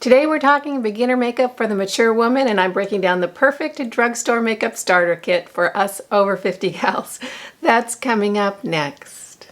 Today we're talking beginner makeup for the mature woman, and I'm breaking down the perfect drugstore makeup starter kit for us over 50 gals. That's coming up next.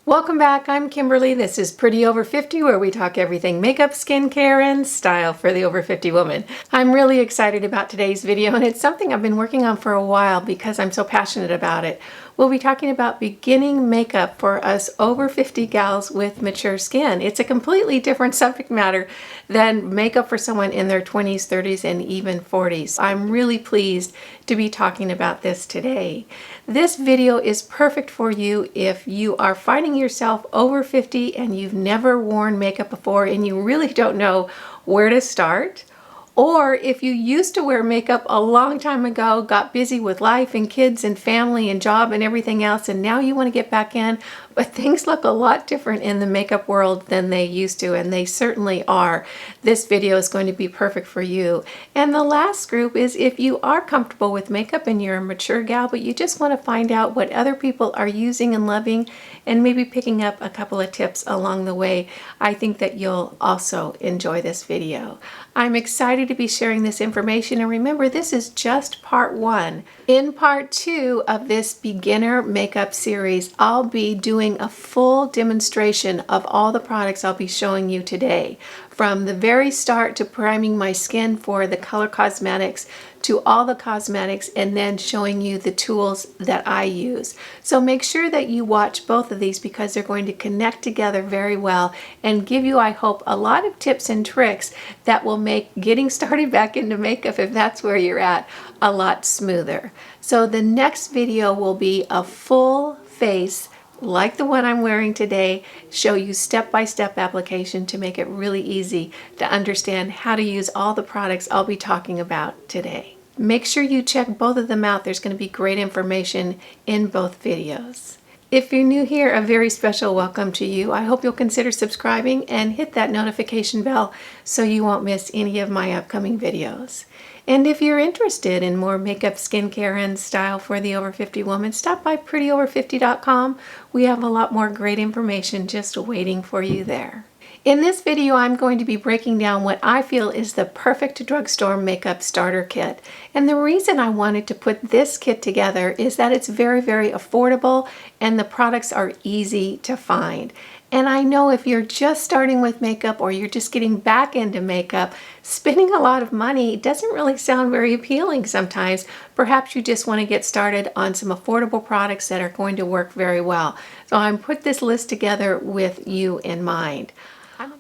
Welcome back, I'm Kimberly. This is Pretty Over 50, where we talk everything makeup, skincare, and style for the over 50 woman. I'm really excited about today's video, and it's something I've been working on for a while because I'm so passionate about it. We'll be talking about beginning makeup for us over 50 gals with mature skin. It's a completely different subject matter than makeup for someone in their 20s, 30s, and even 40s. I'm really pleased to be talking about this today. This video is perfect for you if you are finding yourself over 50 and you've never worn makeup before and you really don't know where to start. Or if you used to wear makeup a long time ago, got busy with life and kids and family and job and everything else, and now you want to get back in, but things look a lot different in the makeup world than they used to, and they certainly are. This video is going to be perfect for you. And the last group is if you are comfortable with makeup and you're a mature gal, but you just want to find out what other people are using and loving and maybe picking up a couple of tips along the way. I think that you'll also enjoy this video. I'm excited to be sharing this information, and remember, this is just part one. In part two of this beginner makeup series, I'll be doing a full demonstration of all the products I'll be showing you today. From the very start to priming my skin for the color cosmetics to all the cosmetics, and then showing you the tools that I use. So make sure that you watch both of these because they're going to connect together very well and give you, I hope, a lot of tips and tricks that will make getting started back into makeup, if that's where you're at, a lot smoother. So the next video will be a full face like the one I'm wearing today, show you step-by-step application to make it really easy to understand how to use all the products I'll be talking about today. Make sure you check both of them out. There's going to be great information in both videos. If you're new here, a very special welcome to you. I hope you'll consider subscribing and hit that notification bell so you won't miss any of my upcoming videos. And if you're interested in more makeup, skincare, and style for the over 50 woman, stop by prettyover50.com. We have a lot more great information just waiting for you there. In this video, I'm going to be breaking down what I feel is the perfect drugstore makeup starter kit. And the reason I wanted to put this kit together is that it's very, very affordable and the products are easy to find. And I know if you're just starting with makeup or you're just getting back into makeup, spending a lot of money doesn't really sound very appealing sometimes. Perhaps you just want to get started on some affordable products that are going to work very well. So I put this list together with you in mind.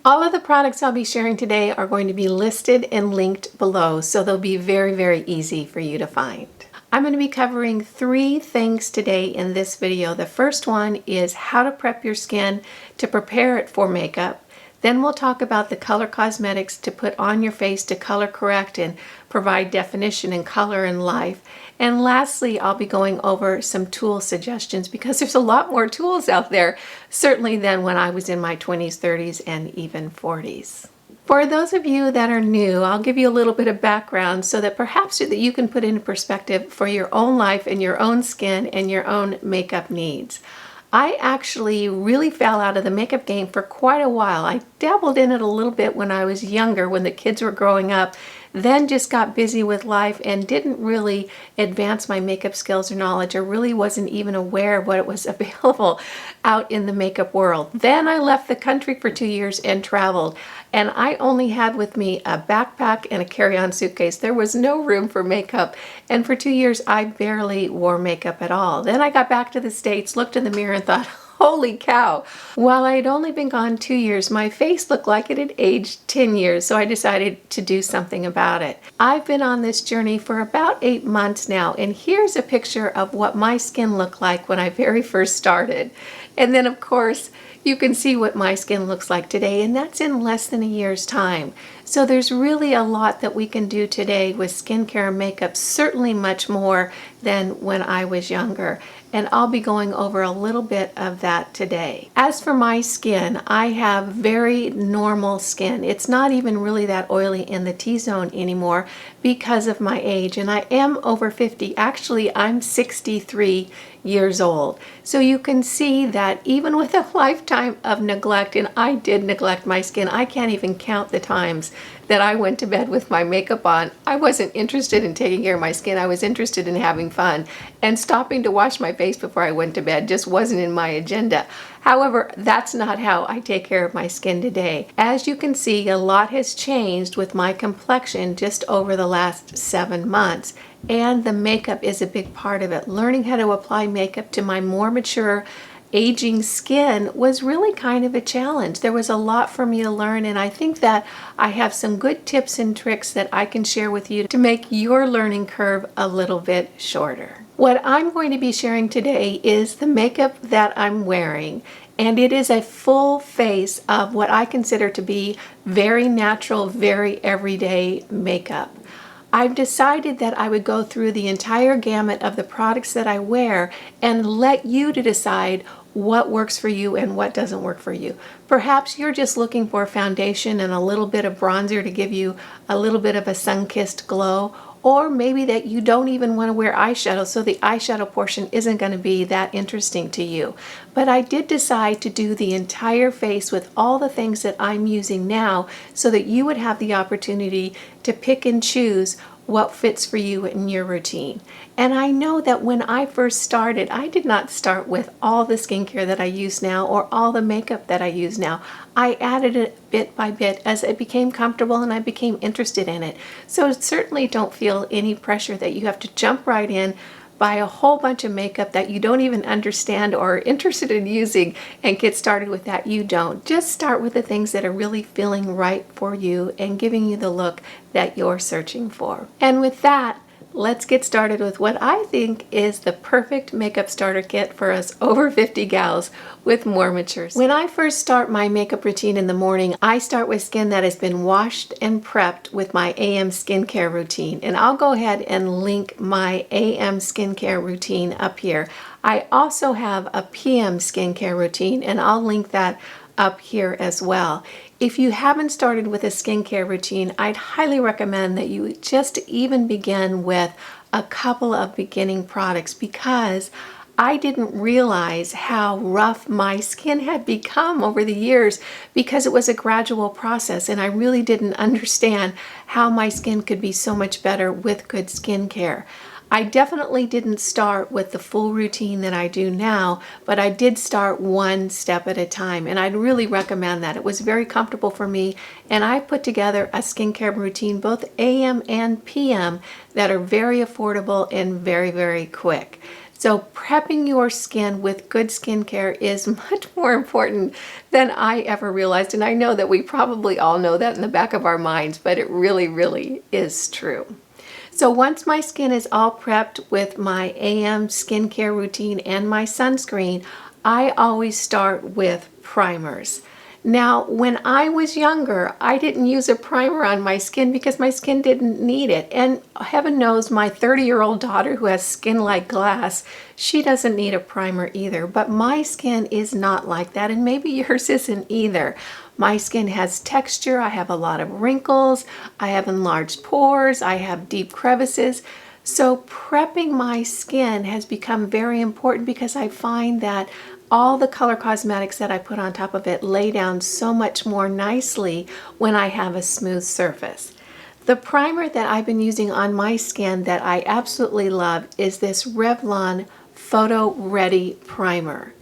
All of the products I'll be sharing today are going to be listed and linked below, so they'll be very, very easy for you to find. I'm going to be covering three things today in this video. The first one is how to prep your skin to prepare it for makeup. Then we'll talk about the color cosmetics to put on your face to color correct and provide definition and color and life. And lastly, I'll be going over some tool suggestions because there's a lot more tools out there, certainly than when I was in my 20s, 30s, and even 40s. For those of you that are new, I'll give you a little bit of background so that perhaps that you can put into perspective for your own life and your own skin and your own makeup needs. I actually really fell out of the makeup game for quite a while. I dabbled in it a little bit when I was younger, when the kids were growing up, then just got busy with life and didn't really advance my makeup skills or knowledge, or really wasn't even aware of what was available out in the makeup world. Then I left the country for 2 years and traveled, and I only had with me a backpack and a carry-on suitcase. There was no room for makeup, and for 2 years I barely wore makeup at all. Then I got back to the States, looked in the mirror and thought, holy cow. While I had only been gone 2 years, my face looked like it had aged 10 years, so I decided to do something about it. I've been on this journey for about 8 months now, and here's a picture of what my skin looked like when I very first started. And then, of course, you can see what my skin looks like today, and that's in less than a year's time. So there's really a lot that we can do today with skincare and makeup, certainly much more than when I was younger. And I'll be going over a little bit of that today. As for my skin, I have very normal skin. It's not even really that oily in the T-zone anymore because of my age, and I am over 50. Actually, I'm 63 years old. So you can see that even with a lifetime of neglect, and I did neglect my skin, I can't even count the times that I went to bed with my makeup on. I wasn't interested in taking care of my skin. I was interested in having fun, and stopping to wash my face before I went to bed just wasn't in my agenda. However, that's not how I take care of my skin today. As you can see, a lot has changed with my complexion just over the last 7 months, and the makeup is a big part of it. Learning how to apply makeup to my more mature aging skin was really kind of a challenge. There was a lot for me to learn, and I think that I have some good tips and tricks that I can share with you to make your learning curve a little bit shorter. What I'm going to be sharing today is the makeup that I'm wearing, and it is a full face of what I consider to be very natural, very everyday makeup. I've decided that I would go through the entire gamut of the products that I wear and let you to decide what works for you and what doesn't work for you. Perhaps you're just looking for foundation and a little bit of bronzer to give you a little bit of a sun-kissed glow, or maybe that you don't even want to wear eyeshadow, so the eyeshadow portion isn't going to be that interesting to you. But I did decide to do the entire face with all the things that I'm using now so that you would have the opportunity to pick and choose what fits for you in your routine. And I know that when I first started, I did not start with all the skincare that I use now or all the makeup that I use now. I added it bit by bit as I became comfortable and I became interested in it. So certainly don't feel any pressure that you have to jump right in, buy a whole bunch of makeup that you don't even understand or are interested in using and get started with that. You don't. Just start with the things that are really feeling right for you and giving you the look that you're searching for. And with that, let's get started with what I think is the perfect makeup starter kit for us over 50 gals with more mature skin. When I first start my makeup routine in the morning, I start with skin that has been washed and prepped with my AM skincare routine. And I'll go ahead and link my AM skincare routine up here. I also have a PM skincare routine, and I'll link that up here as well. If you haven't started with a skincare routine, I'd highly recommend that you just even begin with a couple of beginning products, because I didn't realize how rough my skin had become over the years because it was a gradual process, and I really didn't understand how my skin could be so much better with good skincare. I definitely didn't start with the full routine that I do now, but I did start one step at a time, and I'd really recommend that. It was very comfortable for me, and I put together a skincare routine, both AM and PM, that are very affordable and very, very quick. So prepping your skin with good skincare is much more important than I ever realized, and I know that we probably all know that in the back of our minds, but it really, really is true. So once my skin is all prepped with my AM skincare routine and my sunscreen, I always start with primers. Now, when I was younger, I didn't use a primer on my skin because my skin didn't need it. And heaven knows my 30-year-old daughter who has skin like glass, she doesn't need a primer either. But my skin is not like that, and maybe yours isn't either. My skin has texture, I have a lot of wrinkles, I have enlarged pores, I have deep crevices. So prepping my skin has become very important because I find that all the color cosmetics that I put on top of it lay down so much more nicely when I have a smooth surface. The primer that I've been using on my skin that I absolutely love is this Revlon Photo Ready Primer.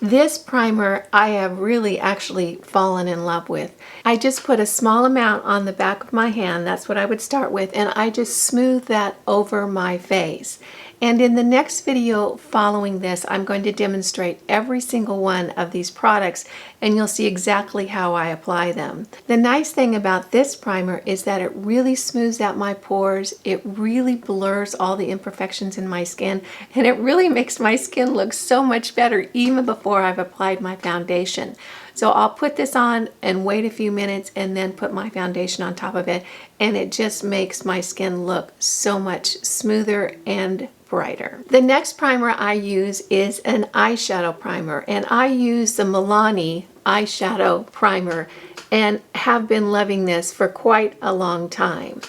This primer I have really actually fallen in love with. I just put a small amount on the back of my hand, that's what I would start with, and I just smooth that over my face. And in the next video following this, I'm going to demonstrate every single one of these products, and you'll see exactly how I apply them. The nice thing about this primer is that it really smooths out my pores, it really blurs all the imperfections in my skin, and it really makes my skin look so much better even before I've applied my foundation. So I'll put this on and wait a few minutes and then put my foundation on top of it, and it just makes my skin look so much smoother and brighter. The next primer I use is an eyeshadow primer, and I use the Milani eyeshadow primer and have been loving this for quite a long time.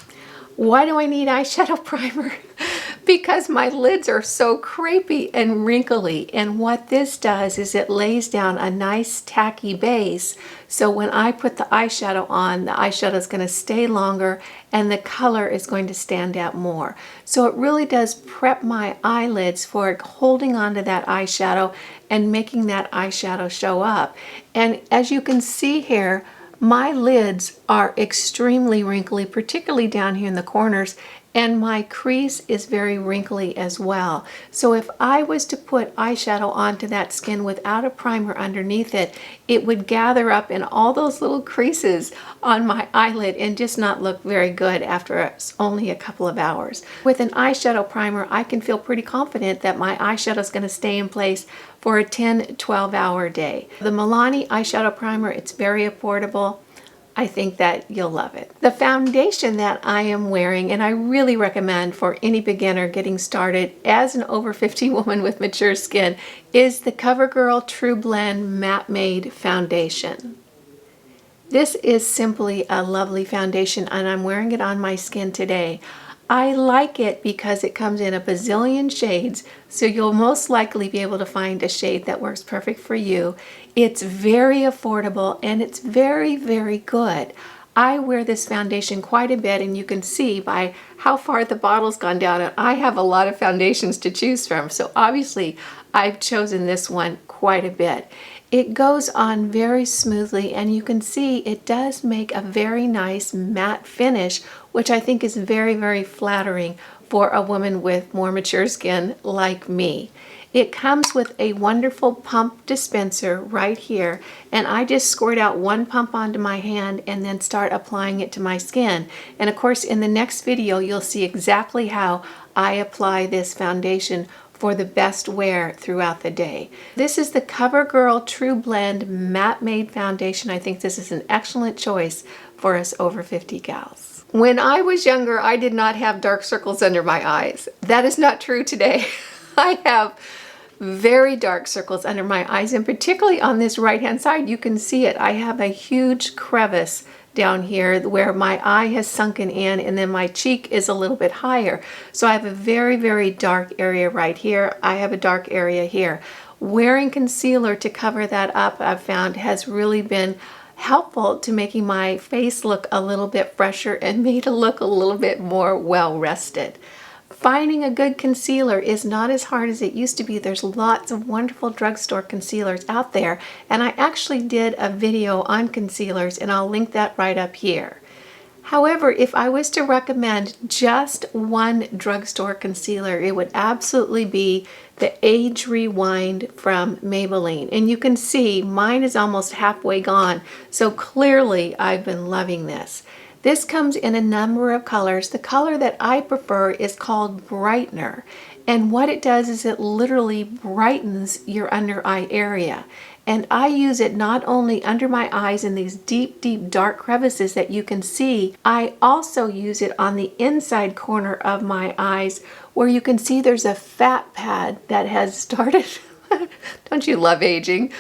Why do I need eyeshadow primer? Because my lids are so crepey and wrinkly, and what this does is it lays down a nice tacky base, so when I put the eyeshadow on, the eyeshadow is going to stay longer and the color is going to stand out more. So it really does prep my eyelids for holding on to that eyeshadow and making that eyeshadow show up. And as you can see here, my lids are extremely wrinkly, particularly down here in the corners, and my crease is very wrinkly as well. So if I was to put eyeshadow onto that skin without a primer underneath it, it would gather up in all those little creases on my eyelid and just not look very good after only a couple of hours. With an eyeshadow primer, I can feel pretty confident that my eyeshadow is going to stay in place for a 10-12 hour day. The Milani eyeshadow primer, it's very affordable. I think that you'll love it. The foundation that I am wearing, and I really recommend for any beginner getting started as an over 50 woman with mature skin, is the CoverGirl True Blend Matte Made Foundation. This is simply a lovely foundation, and I'm wearing it on my skin today. I like it because it comes in a bazillion shades, so you'll most likely be able to find a shade that works perfect for you. It's very affordable and it's very, very good. I wear this foundation quite a bit, and you can see by how far the bottle's gone down, and I have a lot of foundations to choose from, so obviously I've chosen this one quite a bit. It goes on very smoothly, and you can see it does make a very nice matte finish, which I think is very, very flattering for a woman with more mature skin like me. It comes with a wonderful pump dispenser right here, and I just squirt out one pump onto my hand and then start applying it to my skin. And of course, in the next video, you'll see exactly how I apply this foundation for the best wear throughout the day. This is the CoverGirl True Blend Matte Made Foundation. I think this is an excellent choice for us over 50 gals. When I was younger, I did not have dark circles under my eyes. That is not true today. I have very dark circles under my eyes, and particularly on this right hand side, you can see it. I have a huge crevice down here where my eye has sunken in, and then my cheek is a little bit higher. So I have a very, very dark area right here. I have a dark area here. Wearing concealer to cover that up, I've found, has really been helpful to making my face look a little bit fresher and me to look a little bit more well rested. Finding a good concealer is not as hard as it used to be. There's lots of wonderful drugstore concealers out there, and I actually did a video on concealers, and I'll link that right up here. However, if I was to recommend just one drugstore concealer, it would absolutely be the Age Rewind from Maybelline. And you can see mine is almost halfway gone, so clearly I've been loving this. This comes in a number of colors. The color that I prefer is called Brightener. And what it does is it literally brightens your under eye area. And I use it not only under my eyes in these deep, deep dark crevices that you can see, I also use it on the inside corner of my eyes where you can see there's a fat pad that has started, don't you love aging,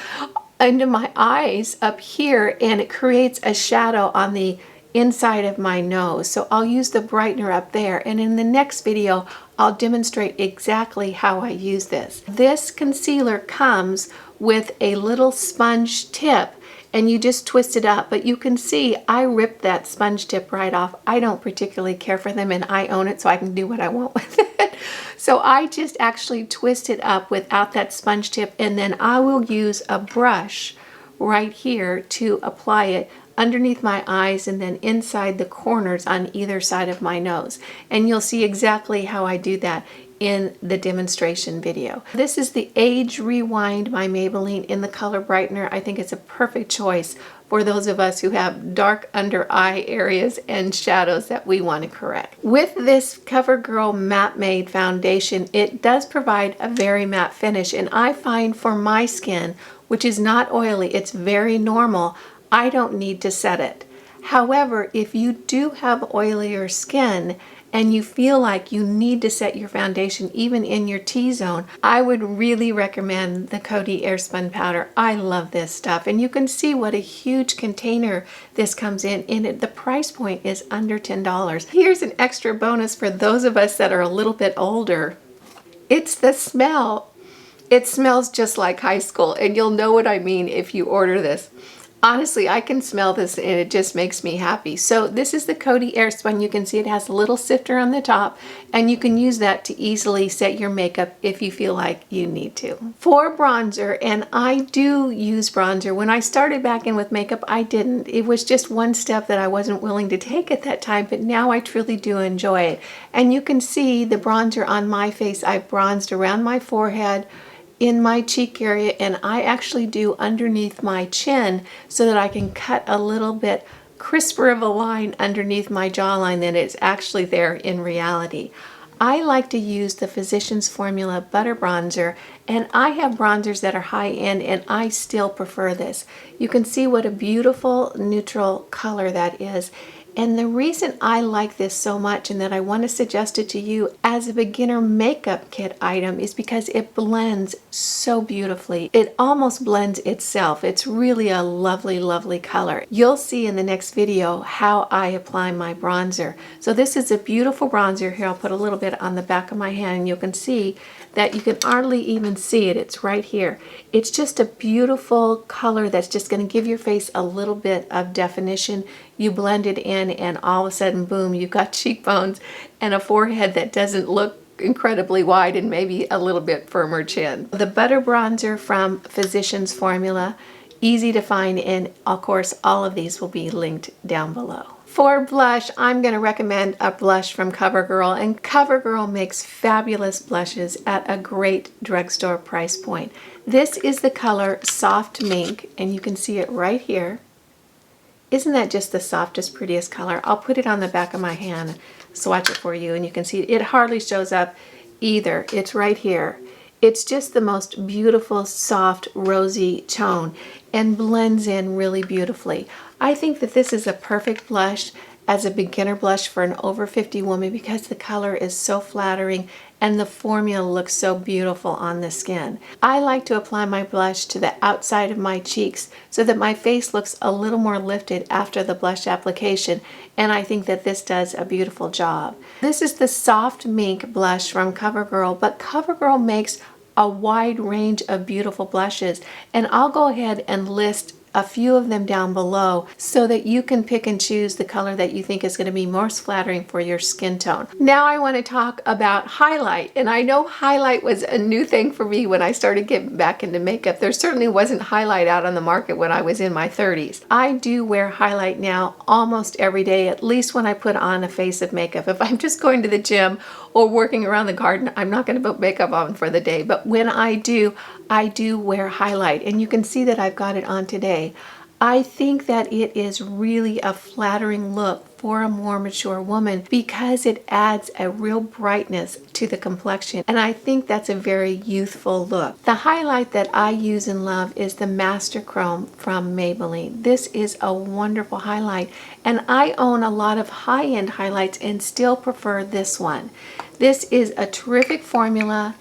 under my eyes up here, and it creates a shadow on the inside of my nose. So I'll use the brightener up there, and in the next video I'll demonstrate exactly how I use this. This concealer comes with a little sponge tip, and you just twist it up, but you can see I ripped that sponge tip right off. I don't particularly care for them, and I own it, so I can do what I want with it. So I just actually twist it up without that sponge tip, and then I will use a brush right here to apply it underneath my eyes and then inside the corners on either side of my nose. And you'll see exactly how I do that in the demonstration video. This is the Age Rewind by Maybelline in the color Brightener. I think it's a perfect choice for those of us who have dark under eye areas and shadows that we want to correct. With this CoverGirl Matte Made Foundation, it does provide a very matte finish, and I find for my skin, which is not oily, it's very normal, I don't need to set it. However, if you do have oilier skin and you feel like you need to set your foundation even in your T-zone, I would really recommend the Coty Airspun Powder. I love this stuff, and you can see what a huge container this comes in. The price point is under $10. Here's an extra bonus for those of us that are a little bit older. It's the smell. It smells just like high school, and you'll know what I mean if you order this. Honestly, I can smell this and it just makes me happy. So this is the Coty Airspun. You can see it has a little sifter on the top, and you can use that to easily set your makeup if you feel like you need to. For bronzer, and I do use bronzer. When I started back in with makeup, I didn't. It was just one step that I wasn't willing to take at that time, but now I truly do enjoy it. And you can see the bronzer on my face. I've bronzed around my forehead, in my cheek area, and I actually do underneath my chin so that I can cut a little bit crisper of a line underneath my jawline than it's actually there in reality. I like to use the Physicians Formula Butter Bronzer, and I have bronzers that are high-end, and I still prefer this. You can see what a beautiful neutral color that is. And the reason I like this so much and that I want to suggest it to you as a beginner makeup kit item is because it blends so beautifully. It almost blends itself. It's really a lovely, lovely color. You'll see in the next video how I apply my bronzer. So this is a beautiful bronzer. Here, I'll put a little bit on the back of my hand, and you can see that you can hardly even see it. It's right here. It's just a beautiful color that's just going to give your face a little bit of definition. You blend it in, and all of a sudden, boom, you've got cheekbones and a forehead that doesn't look incredibly wide and maybe a little bit firmer chin. The Butter Bronzer from Physicians Formula, easy to find, and of course, all of these will be linked down below. For blush, I'm going to recommend a blush from CoverGirl, and CoverGirl makes fabulous blushes at a great drugstore price point. This is the color Soft Mink, and you can see it right here. Isn't that just the softest, prettiest color? I'll put it on the back of my hand, swatch it for you, and you can see it hardly shows up either. It's right here. It's just the most beautiful, soft, rosy tone and blends in really beautifully. I think that this is a perfect blush as a beginner blush for an over 50 woman because the color is so flattering and the formula looks so beautiful on the skin. I like to apply my blush to the outside of my cheeks so that my face looks a little more lifted after the blush application, and I think that this does a beautiful job. This is the Soft Mink blush from CoverGirl, but CoverGirl makes a wide range of beautiful blushes, and I'll go ahead and list a few of them down below so that you can pick and choose the color that you think is going to be most flattering for your skin tone. Now I want to talk about highlight, and I know highlight was a new thing for me when I started getting back into makeup. There certainly wasn't highlight out on the market when I was in my 30s. I do wear highlight now almost every day, at least when I put on a face of makeup. If I'm just going to the gym or working around the garden, I'm not going to put makeup on for the day, but when I do wear highlight, and you can see that I've got it on today. I think that it is really a flattering look for a more mature woman because it adds a real brightness to the complexion, and I think that's a very youthful look. The highlight that I use and love is the Master Chrome from Maybelline. This is a wonderful highlight, and I own a lot of high-end highlights and still prefer this one. This is a terrific formula.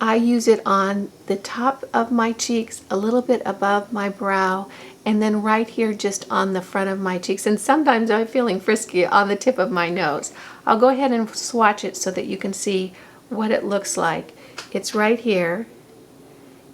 I use it on the top of my cheeks, a little bit above my brow, and then right here just on the front of my cheeks. And sometimes I'm feeling frisky on the tip of my nose. I'll go ahead and swatch it so that you can see what it looks like. It's right here,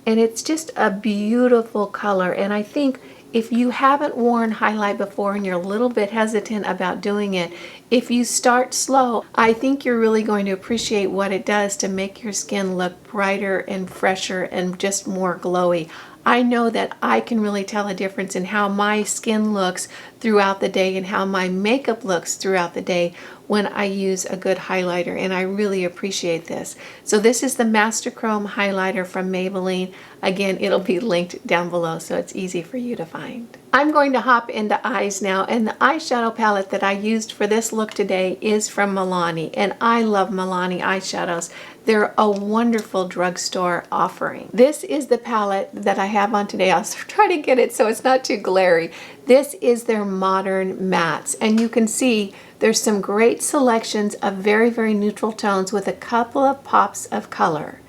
and it's just a beautiful color. And I think if you haven't worn highlight before and you're a little bit hesitant about doing it, if you start slow, I think you're really going to appreciate what it does to make your skin look brighter and fresher and just more glowy. I know that I can really tell a difference in how my skin looks throughout the day and how my makeup looks throughout the day when I use a good highlighter, and I really appreciate this. So this is the Master Chrome highlighter from Maybelline. Again, it'll be linked down below so it's easy for you to find. I'm going to hop into eyes now, and the eyeshadow palette that I used for this look today is from Milani, and I love Milani eyeshadows. They're a wonderful drugstore offering. This is the palette that I have on today. I'll try to get it so it's not too glary. This is their modern mattes, and you can see there's some great selections of very, very neutral tones with a couple of pops of color.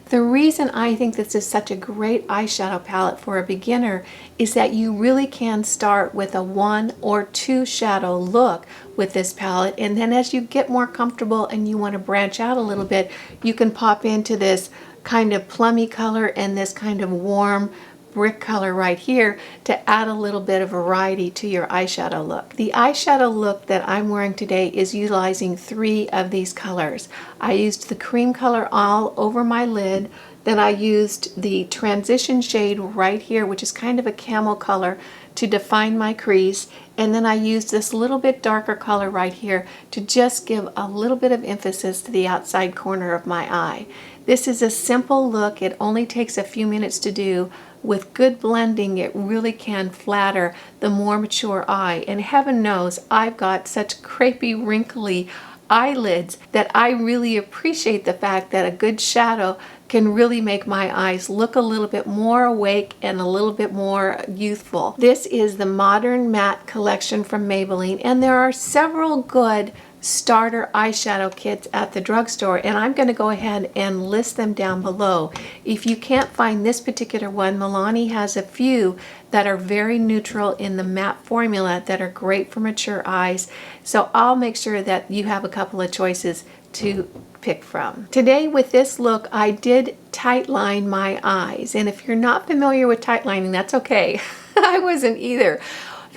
The reason I think this is such a great eyeshadow palette for a beginner is that you really can start with a 1 or 2 shadow look with this palette, and then as you get more comfortable and you want to branch out a little bit, you can pop into this kind of plummy color and this kind of warm brick color right here to add a little bit of variety to your eyeshadow look. The eyeshadow look that I'm wearing today is utilizing 3 of these colors. I used the cream color all over my lid, then I used the transition shade right here, which is kind of a camel color, to define my crease, and then I used this little bit darker color right here to just give a little bit of emphasis to the outside corner of my eye. This is a simple look. It only takes a few minutes to do. With good blending, it really can flatter the more mature eye, and heaven knows I've got such crepey, wrinkly eyelids that I really appreciate the fact that a good shadow can really make my eyes look a little bit more awake and a little bit more youthful. This is the Modern Matte collection from Maybelline, and there are several good starter eyeshadow kits at the drugstore, and I'm going to go ahead and list them down below. If you can't find this particular one, Milani has a few that are very neutral in the matte formula that are great for mature eyes, so I'll make sure that you have a couple of choices to pick from. Today with this look, I did tight line my eyes, and if you're not familiar with tight lining, that's okay. I wasn't either.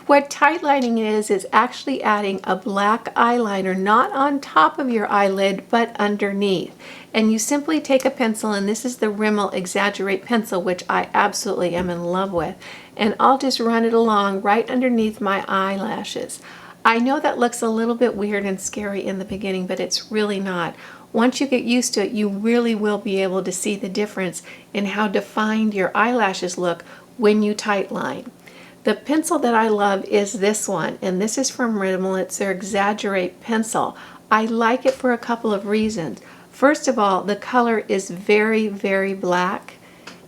What tight lining is actually adding a black eyeliner not on top of your eyelid but underneath. And you simply take a pencil, and this is the Rimmel Exaggerate pencil, which I absolutely am in love with, and I'll just run it along right underneath my eyelashes. I know that looks a little bit weird and scary in the beginning, but it's really not. Once you get used to it, you really will be able to see the difference in how defined your eyelashes look when you tight line. The pencil that I love is this one, and this is from Rimmel. It's their Exaggerate pencil. I like it for a couple of reasons. First of all, the color is very, very black.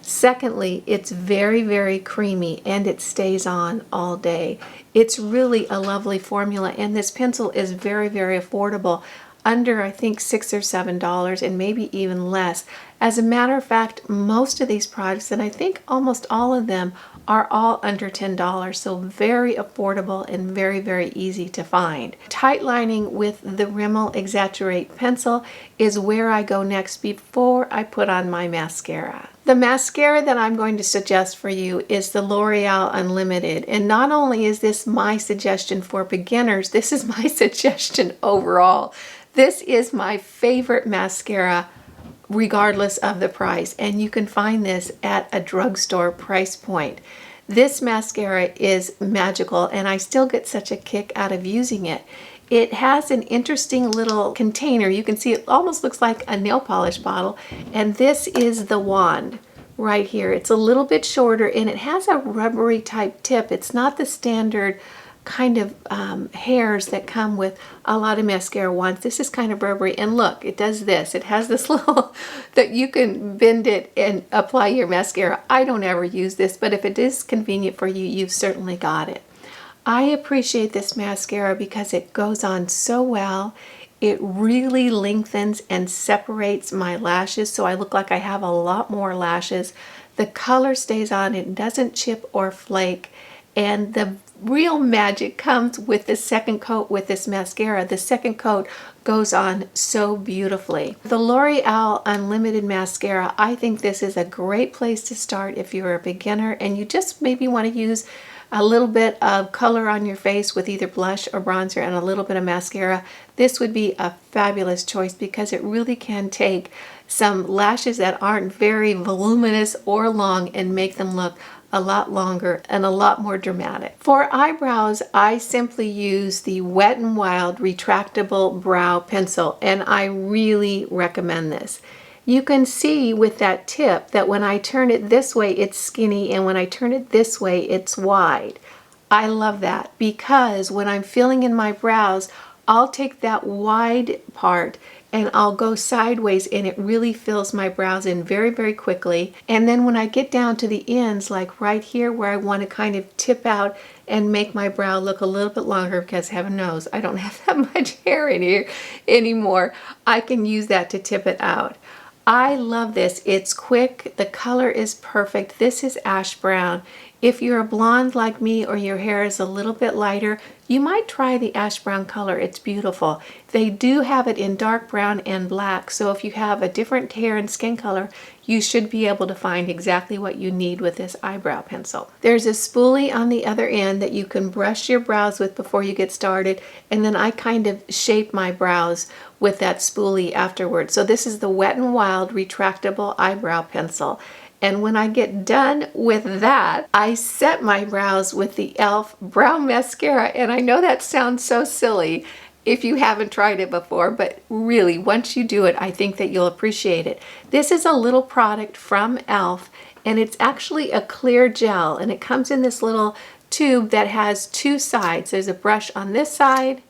Secondly, it's very, very creamy, and it stays on all day. It's really a lovely formula, and this pencil is very, very affordable. Under, I think, $6 or $7, and maybe even less. As a matter of fact, most of these products, and I think almost all of them, are all under $10, so very affordable and very, very easy to find. Tight lining with the Rimmel Exaggerate pencil is where I go next before I put on my mascara. The mascara that I'm going to suggest for you is the L'Oreal Unlimited, and not only is this my suggestion for beginners, this is my suggestion overall. This is my favorite mascara regardless of the price, and you can find this at a drugstore price point. This mascara is magical, and I still get such a kick out of using it. It has an interesting little container. You can see it almost looks like a nail polish bottle, and this is the wand right here. It's a little bit shorter, and it has a rubbery type tip. It's not the standard kind of hairs that come with a lot of mascara wands. This is kind of rubbery, and look, it does this. It has this little that you can bend it and apply your mascara. I don't ever use this, but if it is convenient for you, you've certainly got it. I appreciate this mascara because it goes on so well. It really lengthens and separates my lashes, so I look like I have a lot more lashes. The color stays on, it doesn't chip or flake, and the real magic comes with the second coat with this mascara. The second coat goes on so beautifully. The L'Oreal Unlimited Mascara, I think this is a great place to start if you're a beginner and you just maybe want to use a little bit of color on your face with either blush or bronzer and a little bit of mascara. This would be a fabulous choice because it really can take some lashes that aren't very voluminous or long and make them look a lot longer and a lot more dramatic. For eyebrows, I simply use the Wet n Wild retractable brow pencil, and I really recommend this. You can see with that tip that when I turn it this way, it's skinny, and when I turn it this way, it's wide. I love that because when I'm filling in my brows, I'll take that wide part and I'll go sideways and it really fills my brows in very, very quickly. And then when I get down to the ends, like right here where I want to kind of tip out and make my brow look a little bit longer, because heaven knows I don't have that much hair in here anymore, I can use that to tip it out. I love this. It's quick. The color is perfect. This is ash brown. If you're a blonde like me or your hair is a little bit lighter, you might try the ash brown color. It's beautiful. They do have it in dark brown and black, so if you have a different hair and skin color, you should be able to find exactly what you need with this eyebrow pencil. There's a spoolie on the other end that you can brush your brows with before you get started, and then I kind of shape my brows with that spoolie afterwards. So this is the Wet n Wild retractable eyebrow pencil. And when I get done with that, I set my brows with the e.l.f. Brow Mascara. And I know that sounds so silly if you haven't tried it before, but really, once you do it, I think that you'll appreciate it. This is a little product from e.l.f. and it's actually a clear gel, and it comes in this little tube that has two sides. There's a brush on this side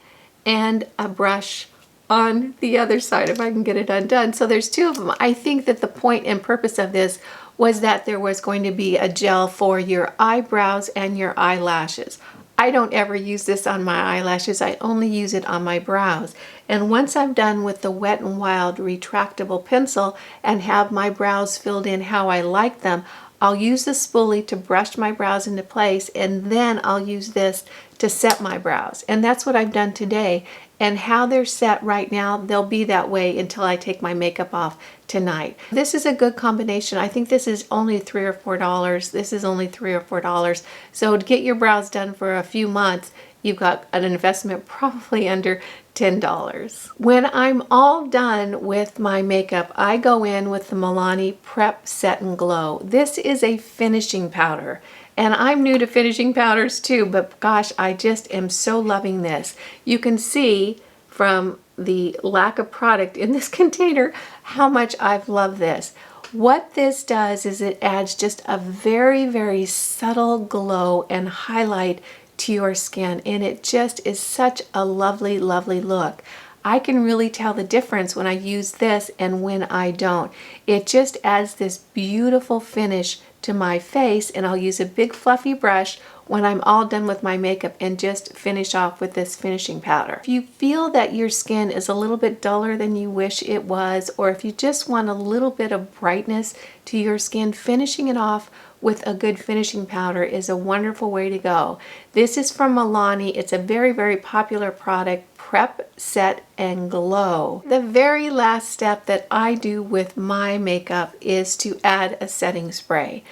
and a brush on the other side, if I can get it undone. So there's two of them. I think that the point and purpose of this was that there was going to be a gel for your eyebrows and your eyelashes. I don't ever use this on my eyelashes. I only use it on my brows. And once I'm done with the Wet n Wild retractable pencil and have my brows filled in how I like them, I'll use the spoolie to brush my brows into place, and then I'll use this to set my brows. And that's what I've done today. And how they're set right now, they'll be that way until I take my makeup off tonight. This is a good combination. I think this is only $3 or $4. This is only $3 or $4. So to get your brows done for a few months, you've got an investment probably under $10. When I'm all done with my makeup, I go in with the Milani Prep Set and Glow. This is a finishing powder. And I'm new to finishing powders too, but gosh, I just am so loving this. You can see from the lack of product in this container how much I've loved this. What this does is it adds just a very, very subtle glow and highlight to your skin, and it just is such a lovely, lovely look. I can really tell the difference when I use this and when I don't. It just adds this beautiful finish to my face, and I'll use a big fluffy brush when I'm all done with my makeup and just finish off with this finishing powder. If you feel that your skin is a little bit duller than you wish it was, or if you just want a little bit of brightness to your skin, finishing it off with a good finishing powder is a wonderful way to go. This is from Milani. It's a very, very popular product, Prep, Set, and Glow. The very last step that I do with my makeup is to add a setting spray.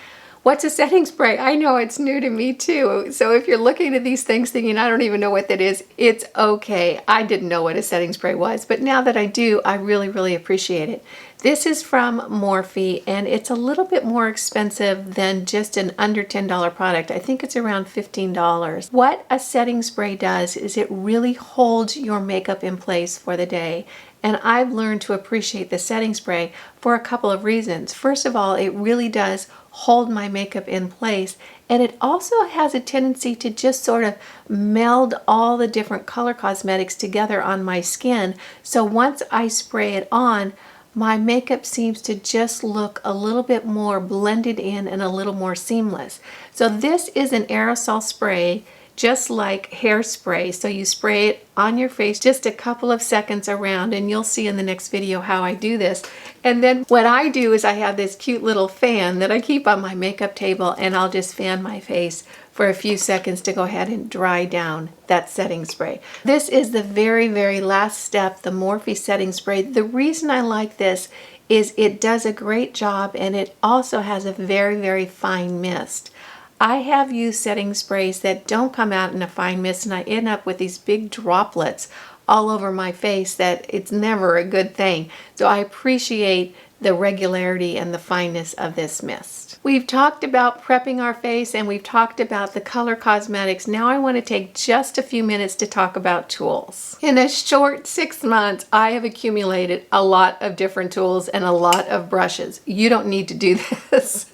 What's a setting spray? I know it's new to me too. So if you're looking at these things thinking, I don't even know what that is, it's okay. I didn't know what a setting spray was, but now that I do, I really, really appreciate it. This is from Morphe, and it's a little bit more expensive than just an under $10 product. I think it's around $15. What a setting spray does is it really holds your makeup in place for the day. And I've learned to appreciate the setting spray for a couple of reasons. First of all, it really does hold my makeup in place, and it also has a tendency to just sort of meld all the different color cosmetics together on my skin. So once I spray it on, my makeup seems to just look a little bit more blended in and a little more seamless. So this is an aerosol spray, just like hairspray. So you spray it on your face just a couple of seconds around, and you'll see in the next video how I do this. And then what I do is I have this cute little fan that I keep on my makeup table, and I'll just fan my face for a few seconds to go ahead and dry down that setting spray. This is the very, very last step, the Morphe setting spray. The reason I like this is it does a great job, and it also has a very, very fine mist. I have used setting sprays that don't come out in a fine mist, and I end up with these big droplets all over my face that it's never a good thing. So I appreciate the regularity and the fineness of this mist. We've talked about prepping our face, and we've talked about the color cosmetics. Now I want to take just a few minutes to talk about tools. In a short 6 months, I have accumulated a lot of different tools and a lot of brushes. You don't need to do this.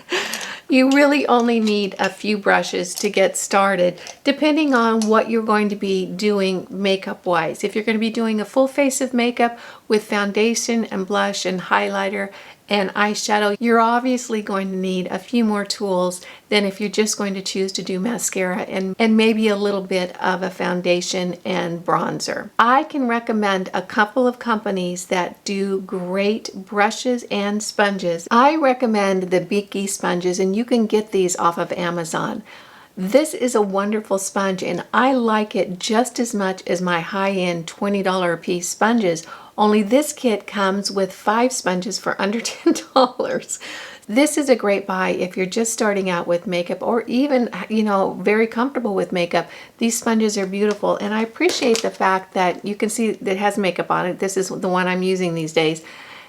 You really only need a few brushes to get started, depending on what you're going to be doing makeup wise. If you're going to be doing a full face of makeup with foundation and blush and highlighter and eyeshadow, you're obviously going to need a few more tools than if you're just going to choose to do mascara and maybe a little bit of a foundation and bronzer. I can recommend a couple of companies that do great brushes and sponges. I recommend the Beaky sponges, and you can get these off of Amazon. This is a wonderful sponge, and I like it just as much as my high-end $20 a piece sponges. Only this kit comes with 5 sponges for under $10. This is a great buy if you're just starting out with makeup, or even, very comfortable with makeup. These sponges are beautiful, and I appreciate the fact that you can see that it has makeup on it. This is the one I'm using these days.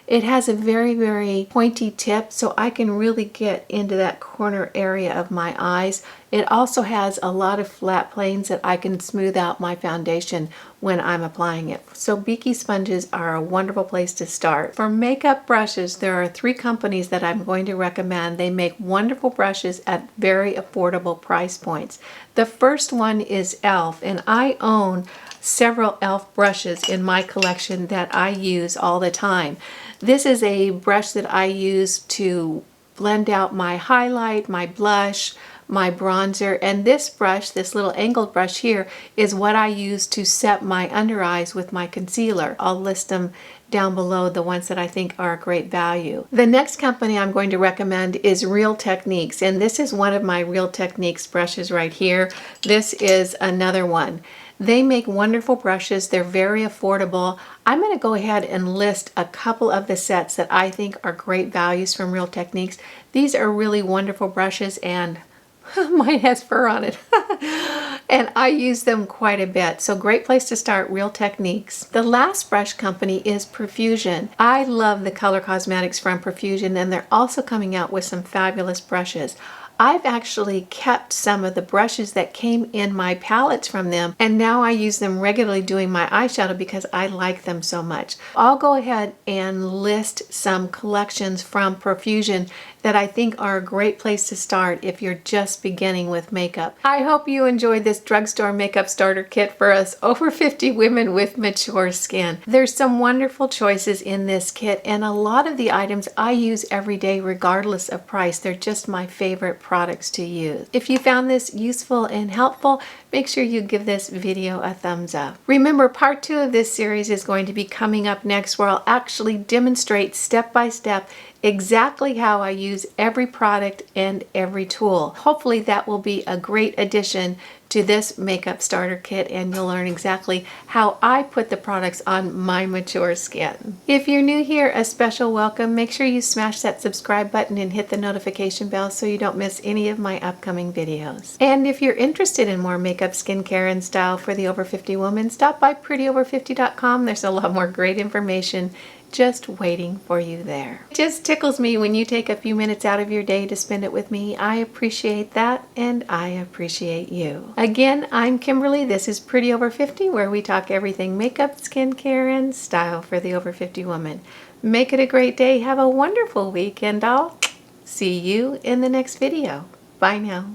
It has a very, very pointy tip, so I can really get into that corner area of my eyes. It also has a lot of flat planes that I can smooth out my foundation when I'm applying it. So Beaky sponges are a wonderful place to start. For makeup brushes, there are 3 companies that I'm going to recommend. They make wonderful brushes at very affordable price points. The first one is e.l.f., and I own several e.l.f. brushes in my collection that I use all the time. This is a brush that I use to blend out my highlight, my blush, my bronzer, and this brush, this little angled brush here, is what I use to set my under eyes with my concealer. I'll list them down below, the ones that I think are a great value. The next company I'm going to recommend is Real Techniques, and this is one of my Real Techniques brushes right here. This is another one. They make wonderful brushes. They're very affordable. I'm going to go ahead and list a couple of the sets that I think are great values from Real Techniques. These are really wonderful brushes, and mine has fur on it. And I use them quite a bit. So great place to start, Real Techniques. The last brush company is Profusion. I love the color cosmetics from Profusion, and they're also coming out with some fabulous brushes. I've actually kept some of the brushes that came in my palettes from them, and now I use them regularly doing my eyeshadow because I like them so much. I'll go ahead and list some collections from Profusion that I think are a great place to start if you're just beginning with makeup. I hope you enjoyed this drugstore makeup starter kit for us over 50 women with mature skin. There's some wonderful choices in this kit, and a lot of the items I use every day regardless of price. They're just my favorite products to use. If you found this useful and helpful, make sure you give this video a thumbs up. Remember, part 2 of this series is going to be coming up next, where I'll actually demonstrate step by step exactly how I use every product and every tool. Hopefully that will be a great addition to this makeup starter kit, and you'll learn exactly how I put the products on my mature skin. If you're new here, a special welcome. Make sure you smash that subscribe button and hit the notification bell so you don't miss any of my upcoming videos. And if you're interested in more makeup, skincare, and style for the over 50 woman, stop by prettyover50.com. There's a lot more great information just waiting for you there. It just tickles me when you take a few minutes out of your day to spend it with me. I appreciate that, and I appreciate you. Again, I'm Kimberly. This is Pretty Over 50, where we talk everything makeup, skincare, and style for the over 50 woman. Make it a great day. Have a wonderful week, and I'll see you in the next video. Bye now.